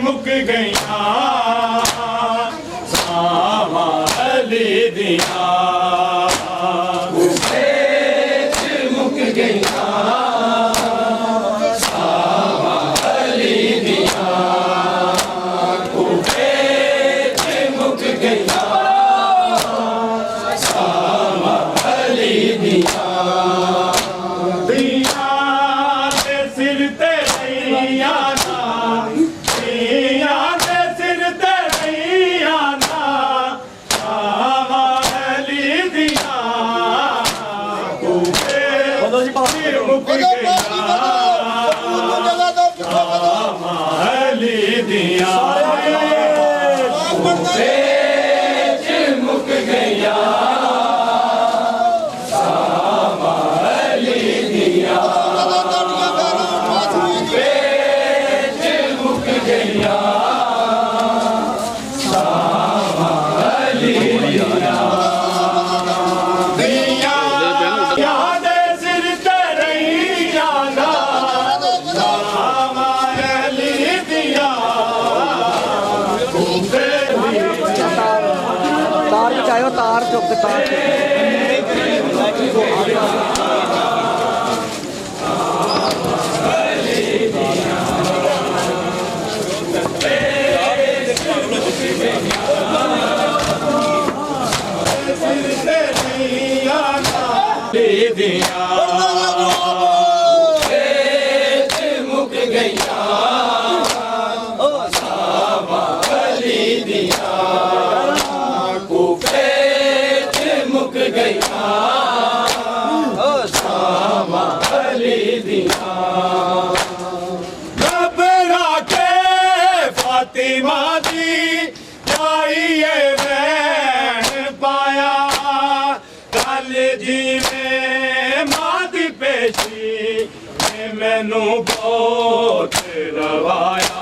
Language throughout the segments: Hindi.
मुक गईया सावा अली दिया मुक गईया सावा अली दिया मुक गईया सावा अली दिया दिया ते सिर ते रैया मुक गया तार बचाओ तार चुप तार मुक गया मुक गया सावा अली दिया घबरा के फातिमा दी जाइए बहन पाया कल जी में मादी पेशी मैनू बहुत रवाया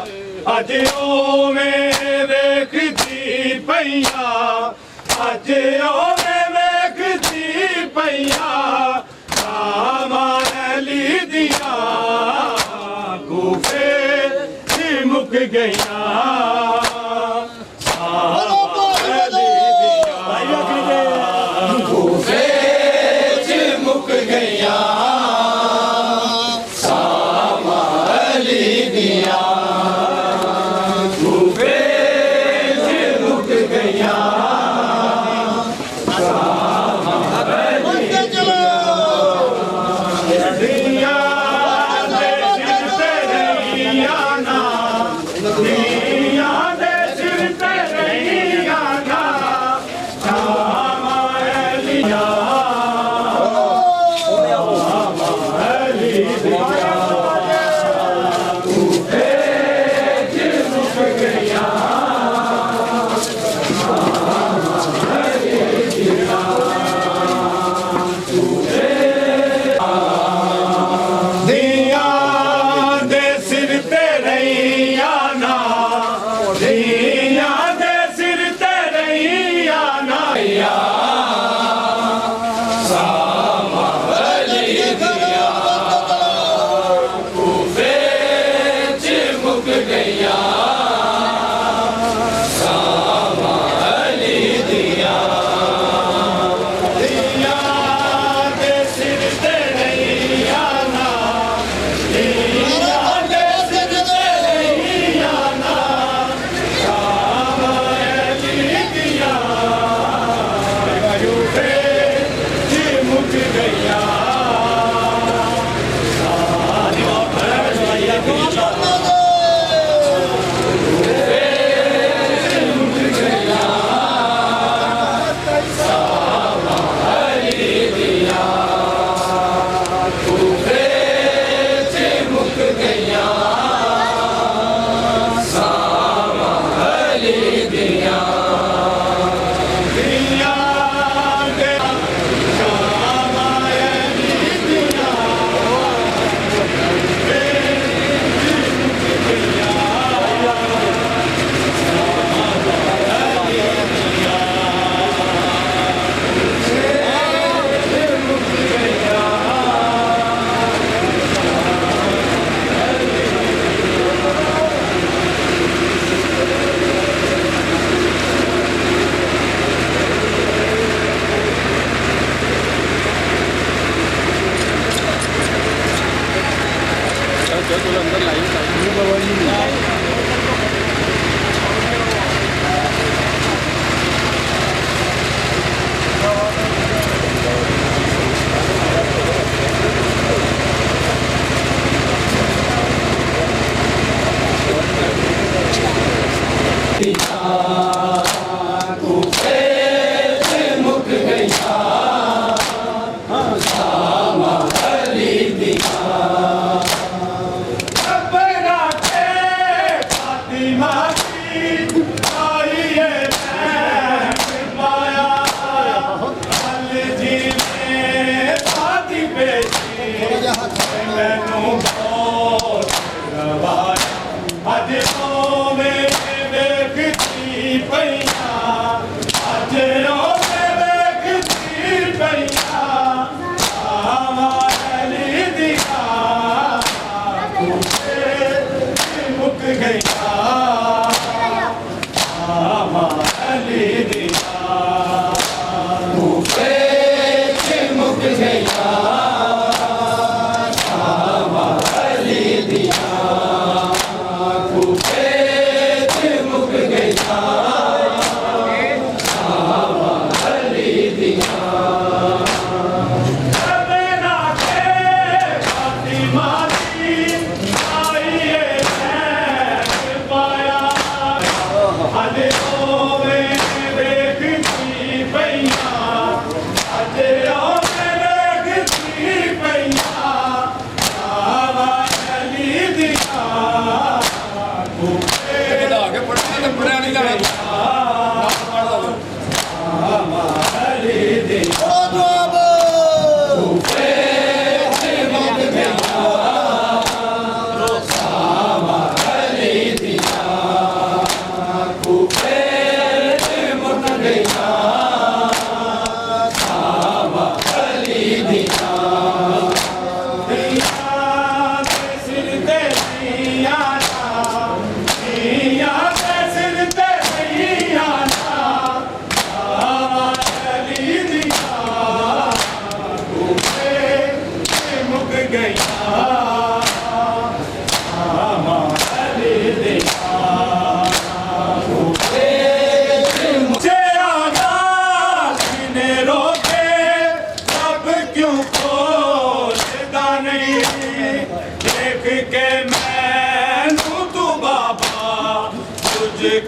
अज ओ में वेखदी पईया अज ओ वेखदी पईया अली दिया कूफे मुक गईया कूफे मुक गईया सावा अली दिया कूफे मुक गईया Yeah.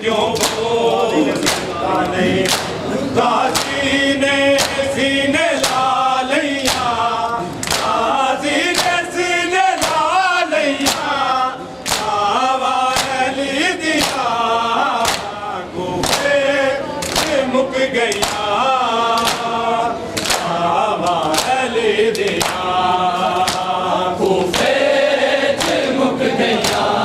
क्यों बोलता नहीं काशी ने सीने ला लिया काशी ने सीने ला लिया आवाज़ दिया गुफे से मुक गया आवाज़ दिया गुफे से मुक गया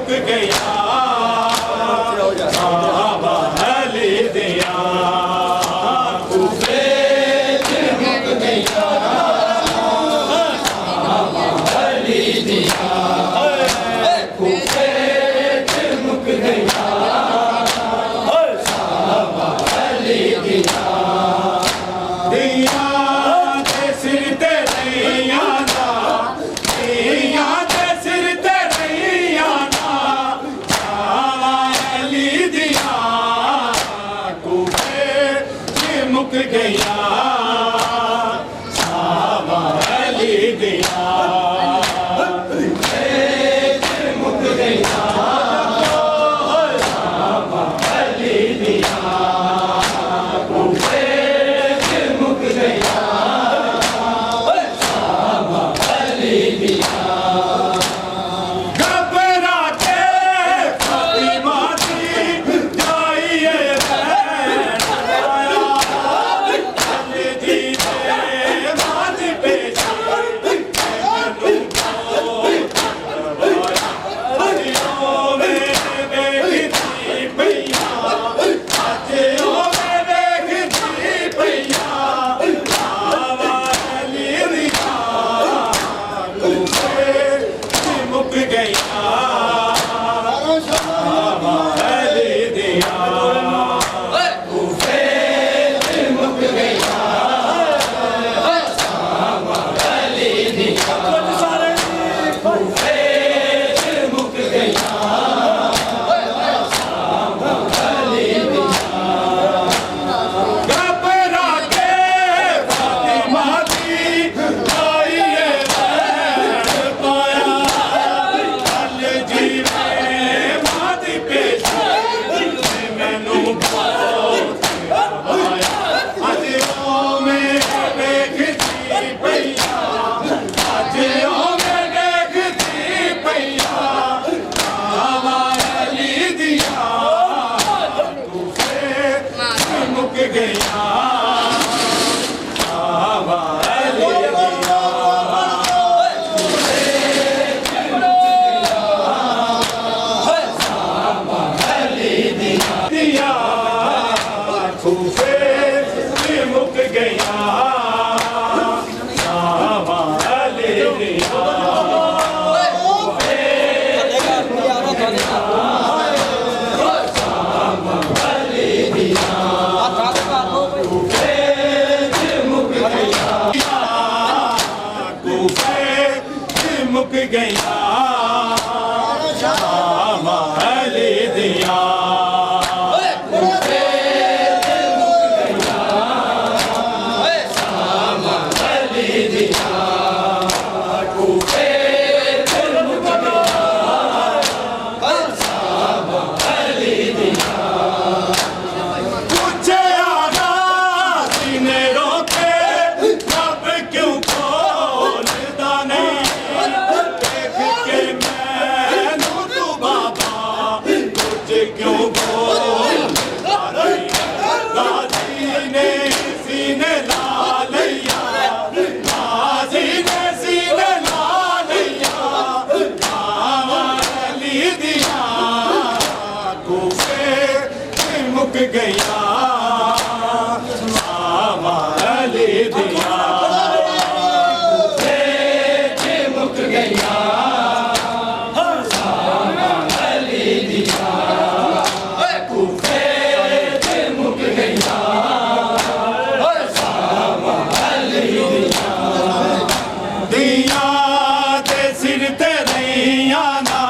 मुक गया सावा अली दिया कूफे च मुक गया सावा अली दिया कूफे च मुक गया सावा अली दिया दिया दे सिर ते रैया ना दिया दे सिर ते रैया ना सावा अली दिया कूफे च मुक गया सावा अली दिया कूफे च मुक गया सावा अली दिया कूफे च मुक गया सावा अली दिया घबरा के फातिमा दी जाइए बहन आया अली जी दे माज पेश मैनू अजियो में देखती पैया अजियो में देखती पैया सावा अली दिया कूफे च मुक गया सावा अली दिया कूफे च मुक गया सावा अली दिया कूफे च मुक गया सावा अली दिया घबरा के फातिमा दी जाइए बहन पाया अली जी में मादी पेश मैनू बहुत आया अजियो में देखती पैया अजियो में देखती पैया सावा अली दिया कूफे च मुक गया सावा अली दिया कूफे च मुक गया सावा अली दिया दिया कूफे च मुक गया सावा अली दिया सावा अली दिया कूफे च मुक गया कूफे च मुक गया सावा अली दिया कूफे च मुक गया सावा अली दिया कूफे च मुक गया सावा अली दिया पूछे आगा सीने रोके रब क्यों खोलदा नहीं देख के मैनू तू बाबा कुछ क्यों बोलदा नहीं गाजी ने सीने ला लिया गाजी ने सीने ला लिया सावा अली दिया कूफे च मुक गया सावा अली दिया कूफे च मुक गया सावा अली दिया कूफे च मुक गया सावा अली दिया दिया दे सिर ते रैया ना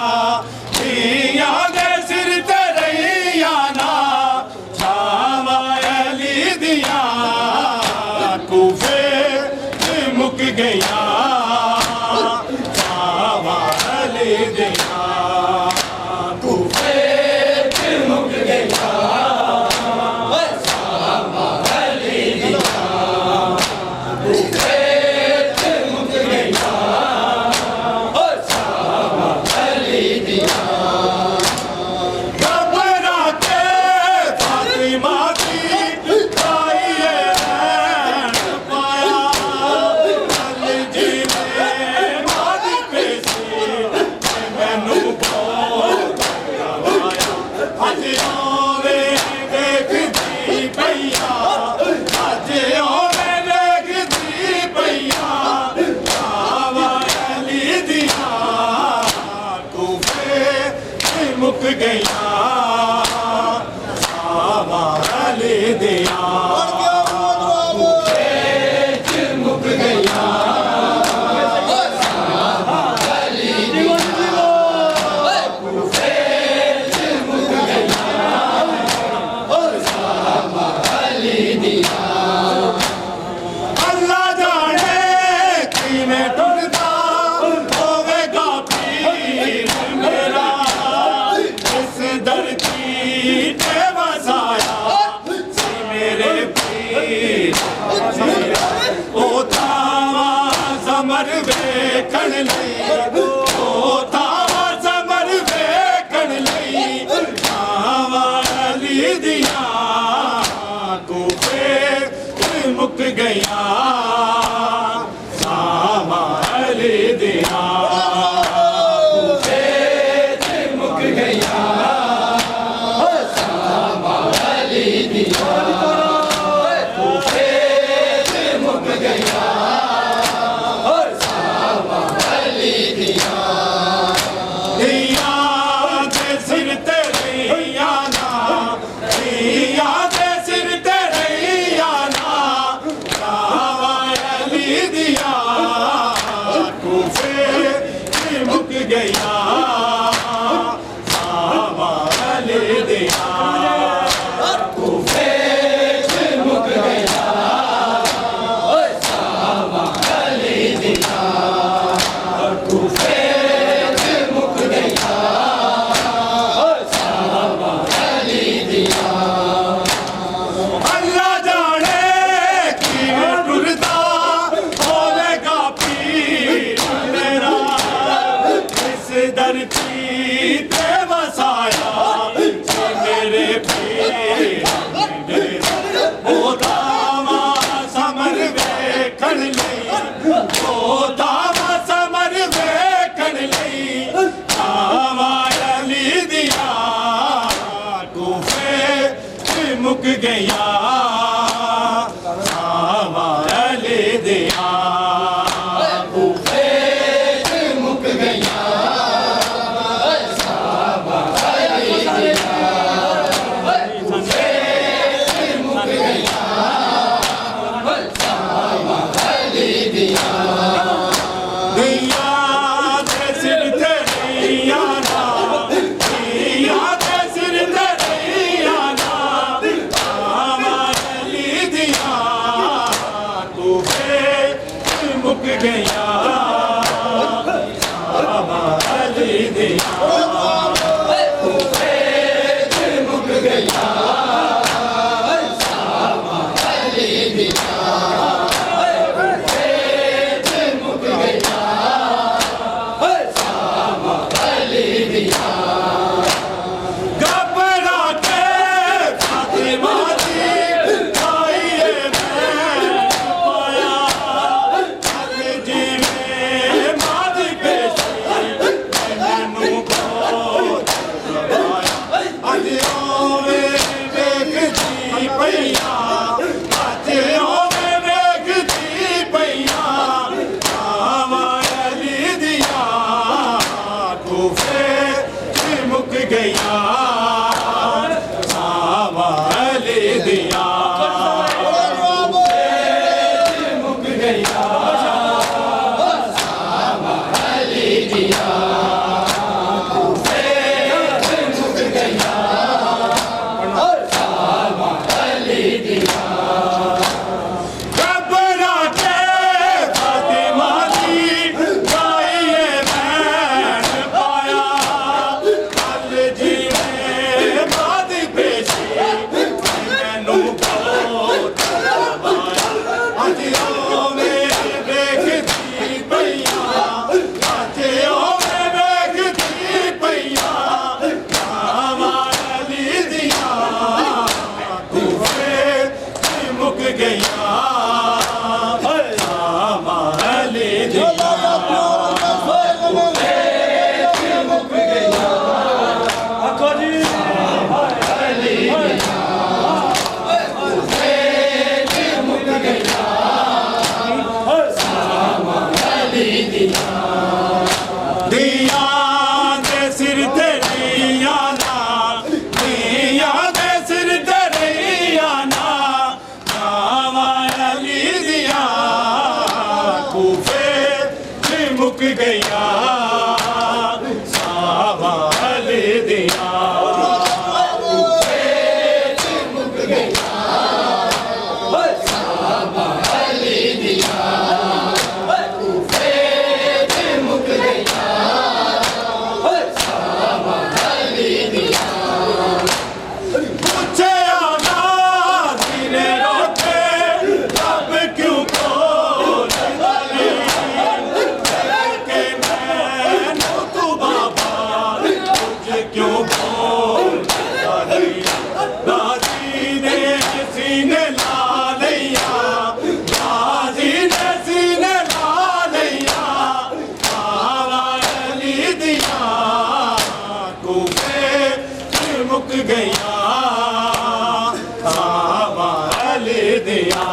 दिया दे सिर ते रैया ना सावा अली दिया कूफे मुक गया सावाले दिया मुक गया अल्लाह जाने किवें टुरदा होवेगा पीर मेरा इस धरती ते वसाया सी मेरे पीर ओ तावा समर वेखण लई ओ तावा समर वेखण लई तावा अली दिया मुक गया सावाले दिया मुक गया सावाले दिया मुक गया सावाले दिया दिया दे सिर ते रैया ना दिया दे सिर ते रैया ना मुक गया सावाले दिया मुक गया सावाले दिया मुक गया सावाले दिया अल्लाह जाने किवें टुरदा होवेगा पीर मेरा इस धरती ते वसाया सी मेरे पीर ओ दावा समर वेखण लई ओ दावा समर वेखण लई तावा अली दिया कूफे मुक गया सावाले दिया मुक गया सावाले दिया मुक गया सावाले दिया दिया दे सिर ते रैया ना दिया दे सिर ते रैया ना सावाले दिया मुक गया सावाले दिया मुक गया सावाले दिया मुक गया सावाले दिया घबरा के फातिमा दी आइए मैं पाया जीवन क्यों बोल गाजी ने सीने ला लिया गाजी ने सीने ला लिया अली दिया कूफे मुक गया अली दिया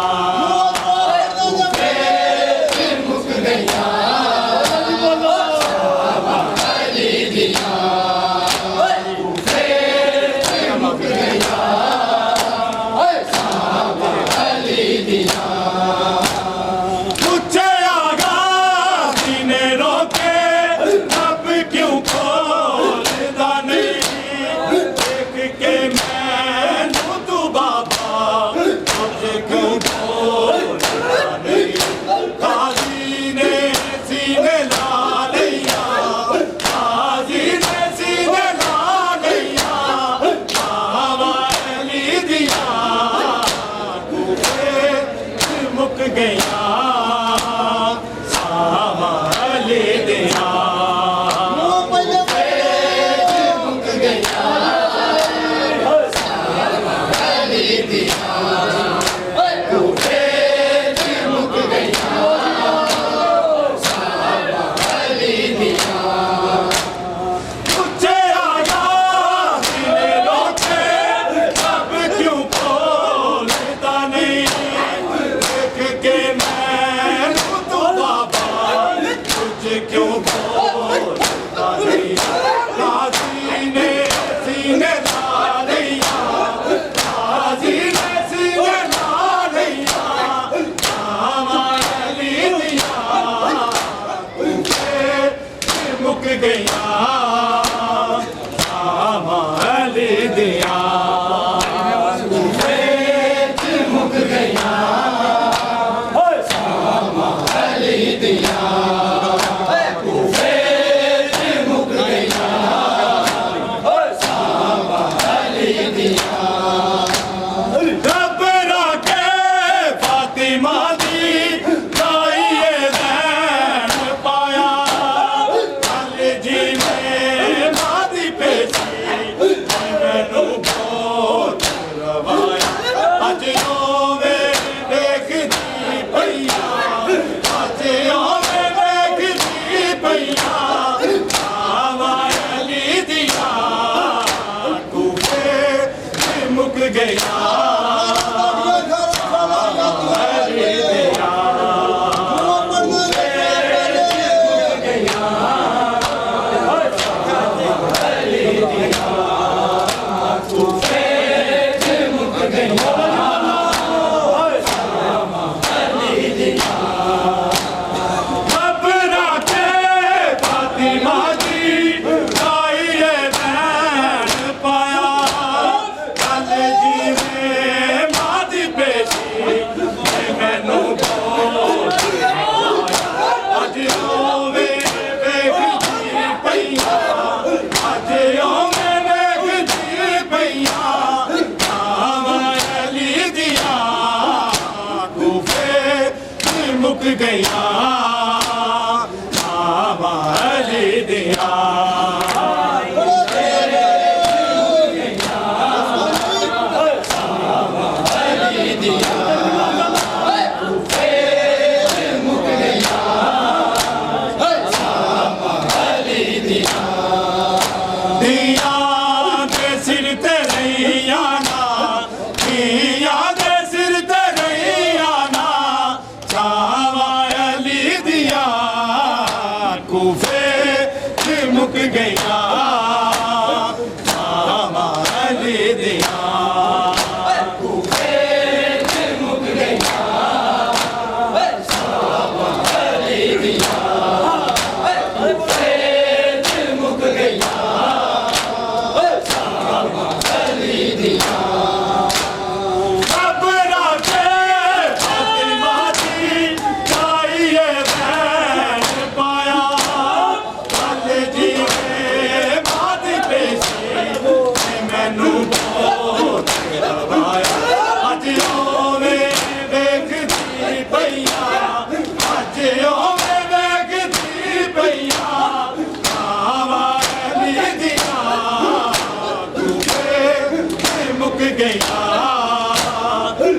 गया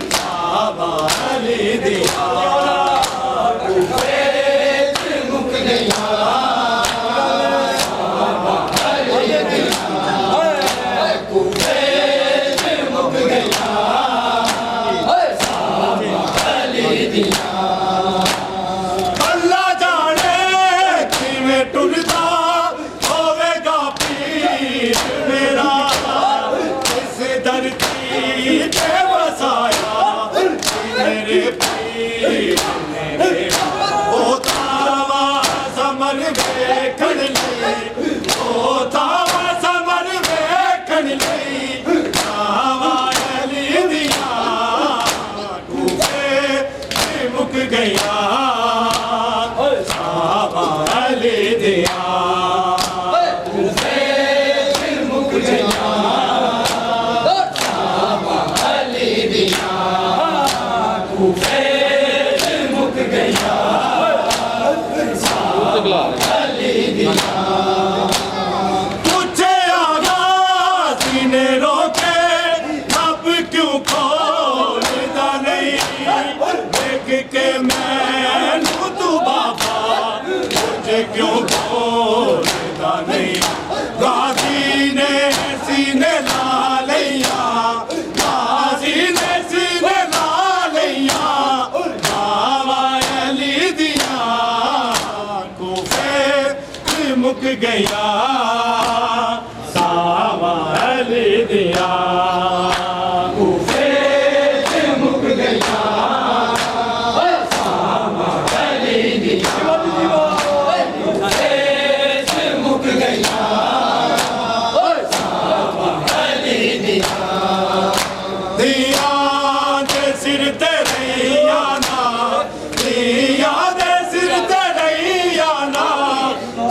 बाबा अली दिया मुक गया अल्लाह जाने किवें टुरदा होवेगा पीर मेरा इस धरती पे वसाया मेरे पीर ने ओ तावा समर वेखण लई ओ तावा समर वेखण लई तावा अली दिया मुक गया बाबा अली दिया मुक गया बाबा अली दिया मुक गया अली दिया तुझे आगाज़ ने रोके अब क्यों खोलता नहीं देख के मैं तू बाबा मुझे क्यों बोलता नहीं गाजी ने सीने ला लिया गाजी ने सीने ला लिया बाबा अली दिया कूफे मुक गया बाबा अली दिया कूफे मुक गया मुक गया दिया दे सिर ते रैयाना दिया दे सिर ते रैयाना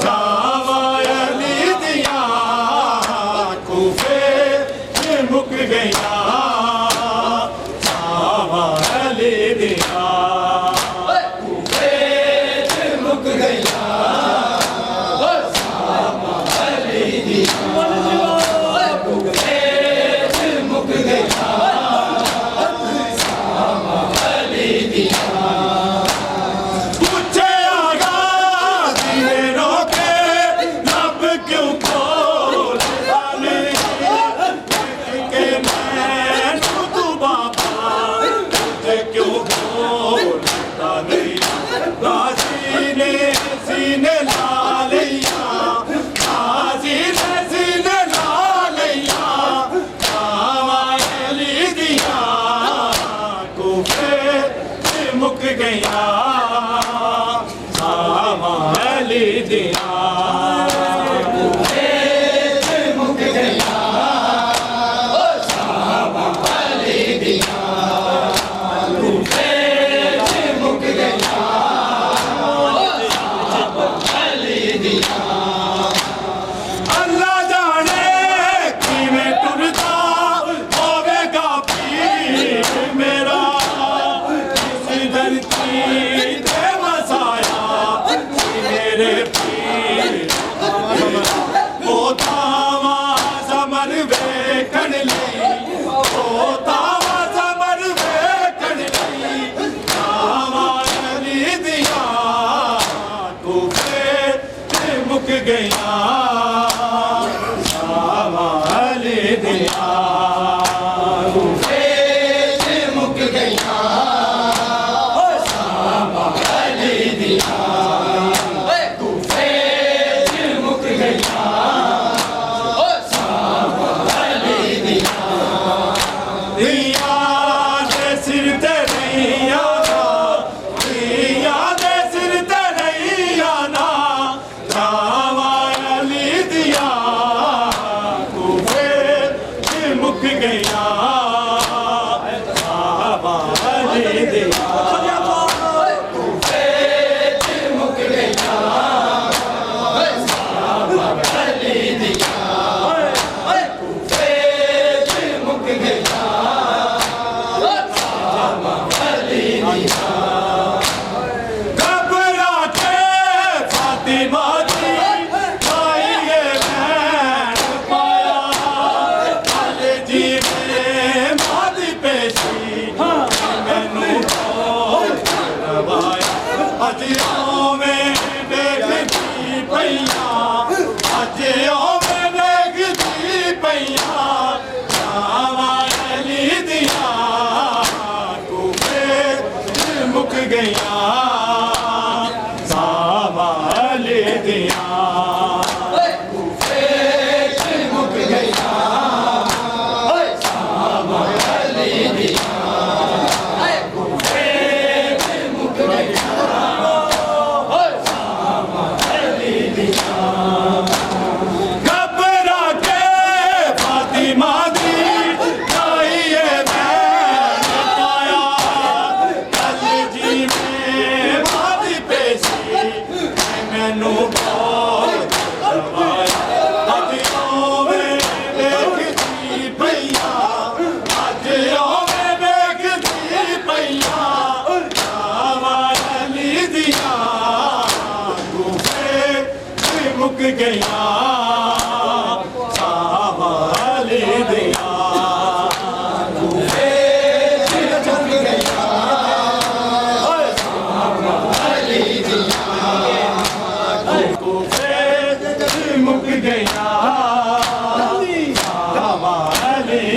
जावा अली दिया कूफे मुक गया जावा अली दिया कूफे मुक गया सीने ला लिया गाजी ने सीने ला लिया बाबा अली दिया कूफे मुक गया बाबा अली दिया कूफे मुक गया बाबा अली दिया कूफे मुक गया अल्लाह जाने किवें टुरदा होवेगा पीर मेरा इस धरती पे वसाया मेरे पीर ओ तावा समर वेखण लई ओ तावा समर वेखण लई तावा अली दिया कूफे मुक गया बाबा अली दिया कूफे मुक गया बाबा अली दिया कूफे मुक गया बाबा अली दिया दिया दे सिर ते रैया दिया दे सिर ते रैया ना जावा अली दिया कूफे मुक गया बाबा अली दिया कूफे मुक गया बाबा अली दिया कूफे मुक गया बाबा अली दिया घबरा के फातिमा जी पाइए बहन पाया अली जी में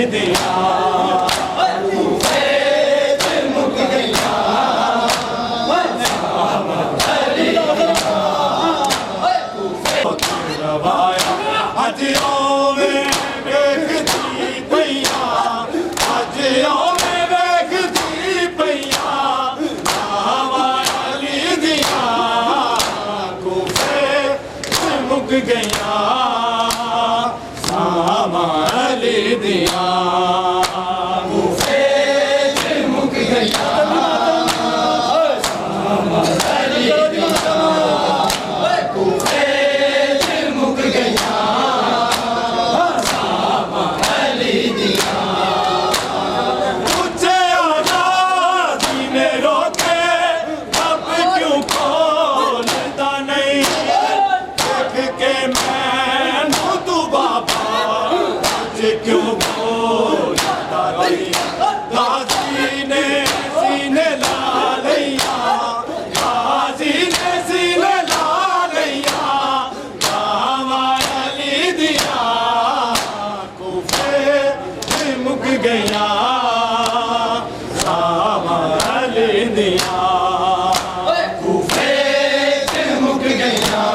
दिया गया सामाली दिया मुझे मुक गया सामाली दिया मुक गया सामाली दिया मुझे आजादी में रोके अब क्यों खोलता नहीं के मैं तू बाबा क्यों बोलता नहीं गाजी ने सीने ला लिया गाजी ने सीने ला लिया कामाली दिया कुफे मुक गया कामाली दिया कुफे मुक गया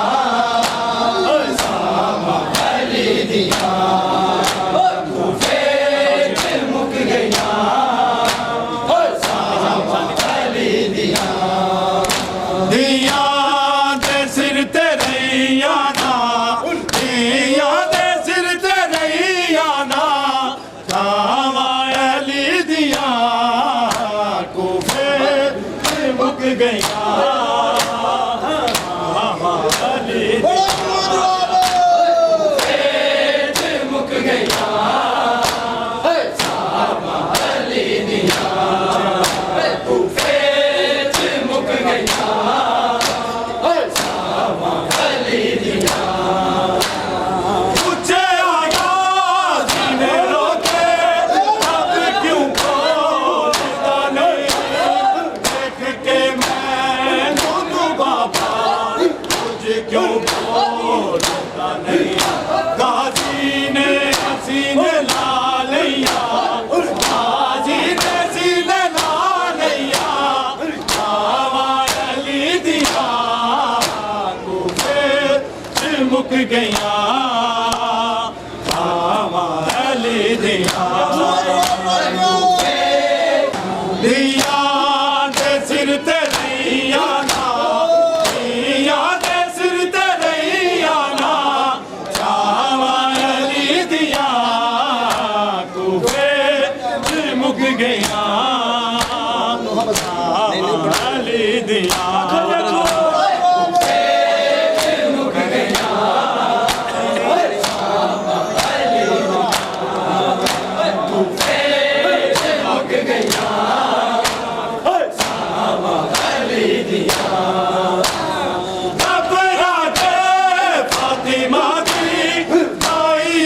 गया मुक गया सामाली दिया मुक गया सामाली दिया मुझे आया जीने रोके अब क्यों बोलता नहीं देख के क्यों बोलता नहीं गाजी ने सीने ला लिया गाजी ने सीने ला लिया कामाली दिया कुफे मुक गया कामाली दिया दिया दे सिर तेरी आना मुक गया सामाली दिया मुक गया मुक गया सामाली दिया फातिमा की आई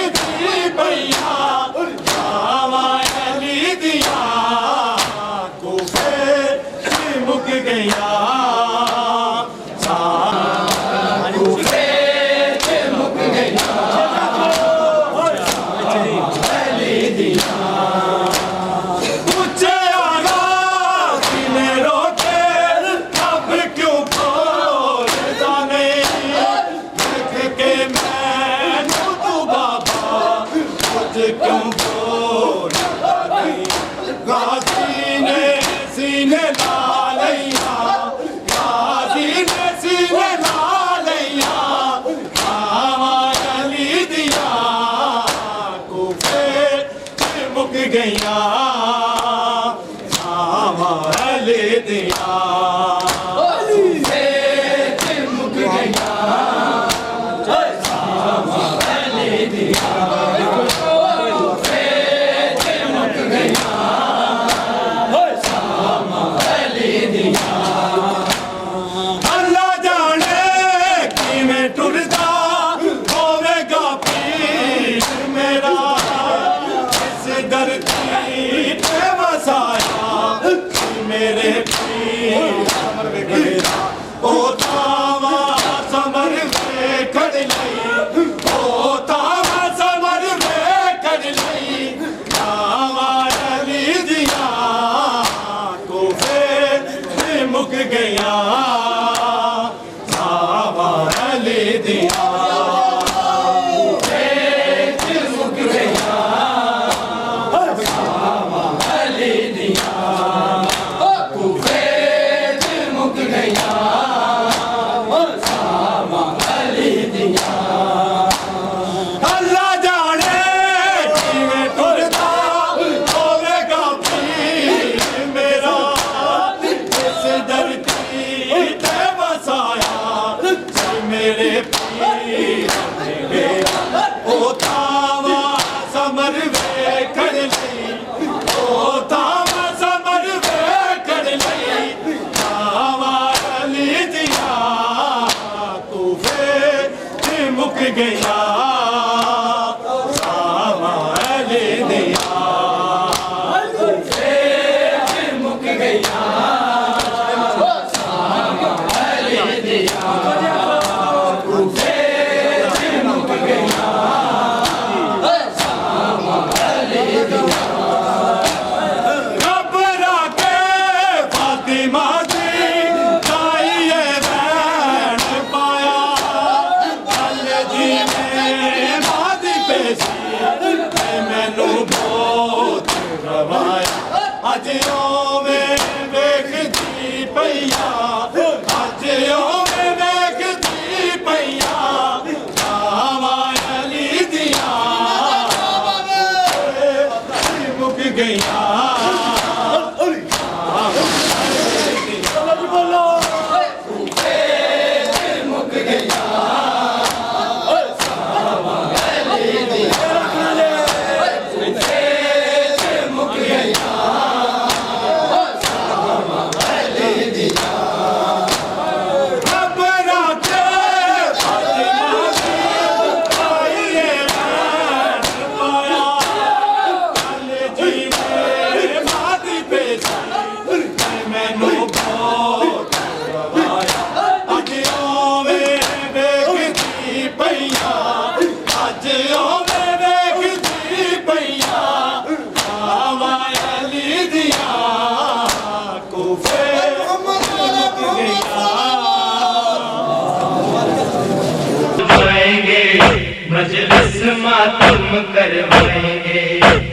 मुक गया मुक गया दिया मुझे आगा सीने रोके अब क्यों बोलता नहीं देख के मैं तू बाबा मुझे क्यों बोलता नहीं गाजी ने सीने ला लिया गाजी ने सीने ला लिया कामाली दिया कुफे मुक गया सामाली दिया मुक गया सामाली दिया मुक गया सामाली दिया अल्लाह जाने कि मैं टुरदा होवेगा पीर मेरा गया मजलिस मातम करवाएंगे